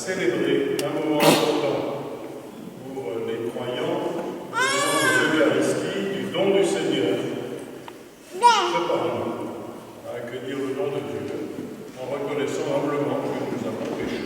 célébrer un moment important pour les croyants, le moment de l'Eucharistie, du don du Seigneur. Préparons-nous à accueillir le don de Dieu en reconnaissant humblement que nous avons péché.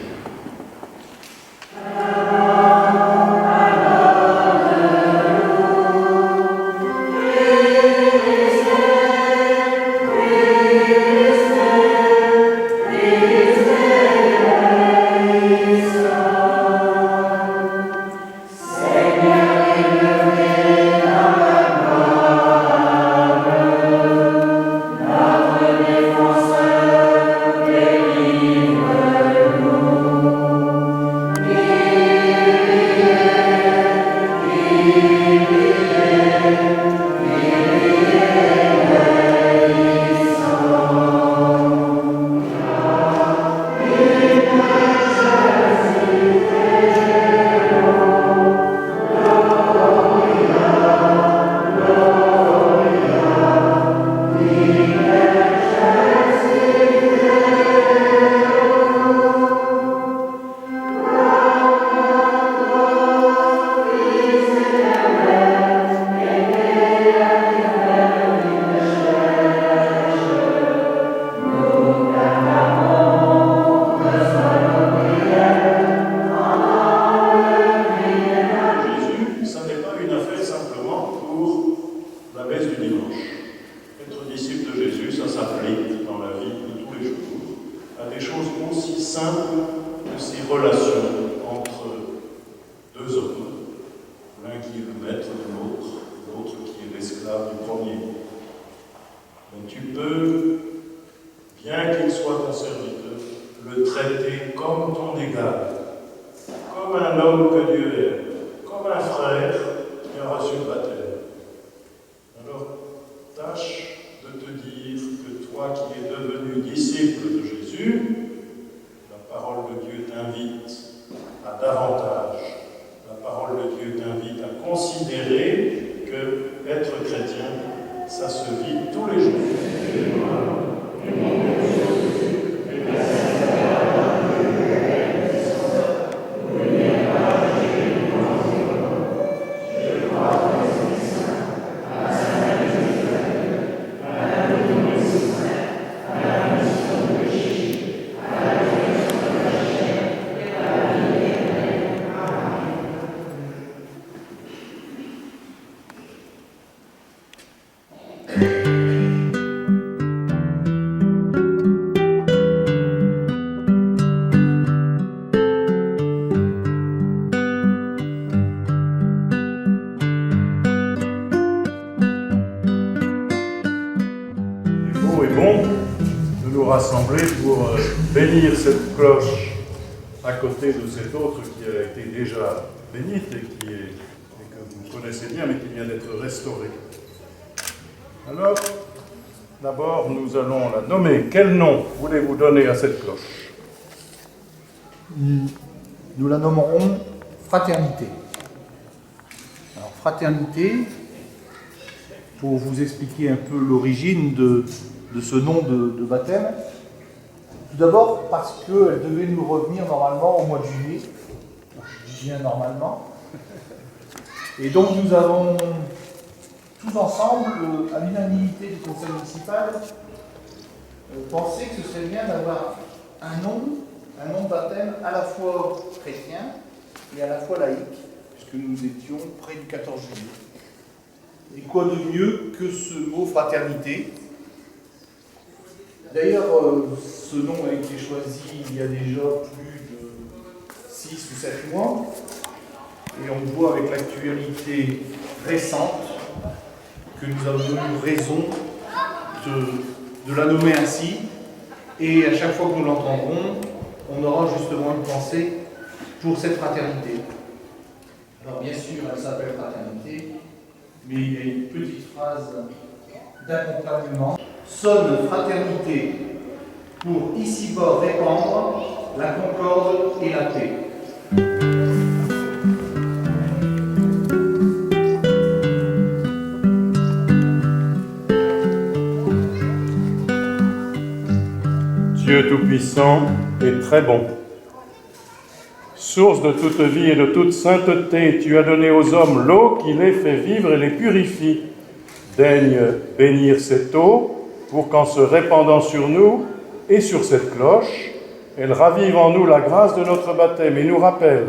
Rassembler pour bénir cette cloche à côté de cette autre qui a été déjà bénite et que vous connaissez bien mais qui vient d'être restaurée. Alors, d'abord nous allons la nommer. Quel nom voulez-vous donner à cette cloche? Nous la nommerons Fraternité. Alors Fraternité, pour vous expliquer un peu l'origine de ce nom de baptême. Tout d'abord parce qu'elle devait nous revenir normalement au mois de juillet. Je dis bien normalement. Et donc nous avons tous ensemble, à l'unanimité du conseil municipal, pensé que ce serait bien d'avoir un nom de baptême à la fois chrétien et à la fois laïque, puisque nous étions près du 14 juillet. Et quoi de mieux que ce mot fraternité? D'ailleurs, ce nom a été choisi il y a déjà plus de 6 ou 7 mois, et on voit avec l'actualité récente que nous avons eu raison de la nommer ainsi, et à chaque fois que nous l'entendrons, on aura justement une pensée pour cette fraternité. Alors bien sûr, elle s'appelle fraternité, mais il y a une petite phrase d'accompagnement. Sonne fraternité pour ici-bas répandre la concorde et la paix. Dieu Tout-Puissant est très bon. Source de toute vie et de toute sainteté, tu as donné aux hommes l'eau qui les fait vivre et les purifie. Daigne bénir cette eau pour qu'en se répandant sur nous et sur cette cloche, elle ravive en nous la grâce de notre baptême et nous rappelle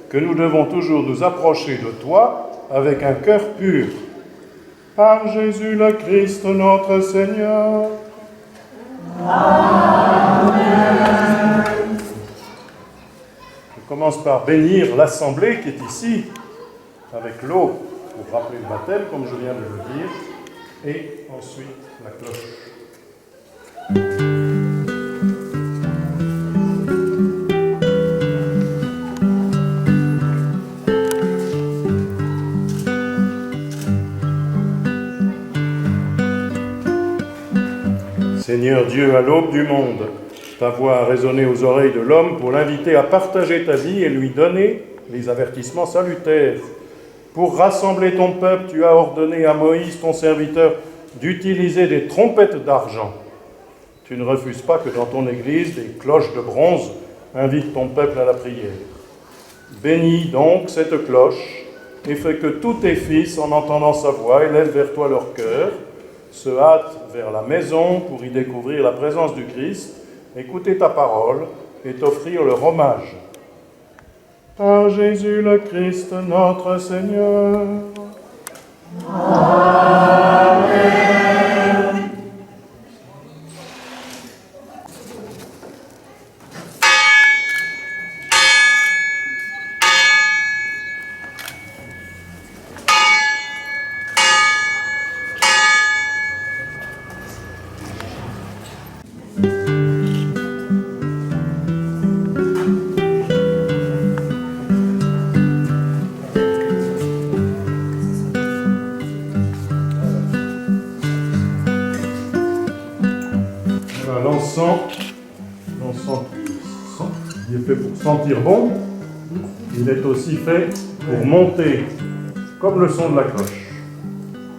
que nous devons toujours nous approcher de toi avec un cœur pur. Par Jésus le Christ, notre Seigneur. Amen. Je commence par bénir l'assemblée qui est ici, avec l'eau, pour rappeler le baptême, comme je viens de le dire, et ensuite la cloche. Seigneur Dieu, à l'aube du monde, ta voix a résonné aux oreilles de l'homme pour l'inviter à partager ta vie et lui donner les avertissements salutaires. Pour rassembler ton peuple, tu as ordonné à Moïse, ton serviteur, d'utiliser des trompettes d'argent. Tu ne refuses pas que dans ton Église, des cloches de bronze invitent ton peuple à la prière. Bénis donc cette cloche et fais que tous tes fils, en entendant sa voix, élèvent vers toi leur cœur, se hâtent vers la maison pour y découvrir la présence du Christ, écouter ta parole et t'offrir leur hommage. Par Jésus le Christ, notre Seigneur. Amen. L'encens qui est fait pour sentir bon, il est aussi fait pour monter, comme le son de la cloche,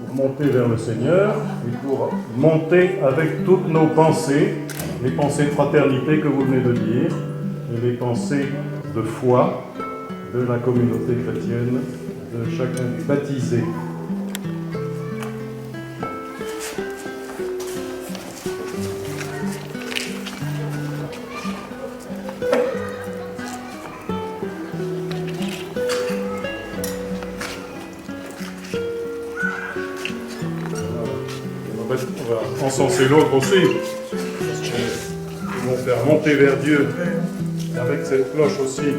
pour monter vers le Seigneur et pour monter avec toutes nos pensées, les pensées de fraternité que vous venez de dire, et les pensées de foi de la communauté chrétienne, de chacun des baptisés. On va encenser l'autre aussi. Ils vont faire monter vers Dieu avec cette cloche aussi.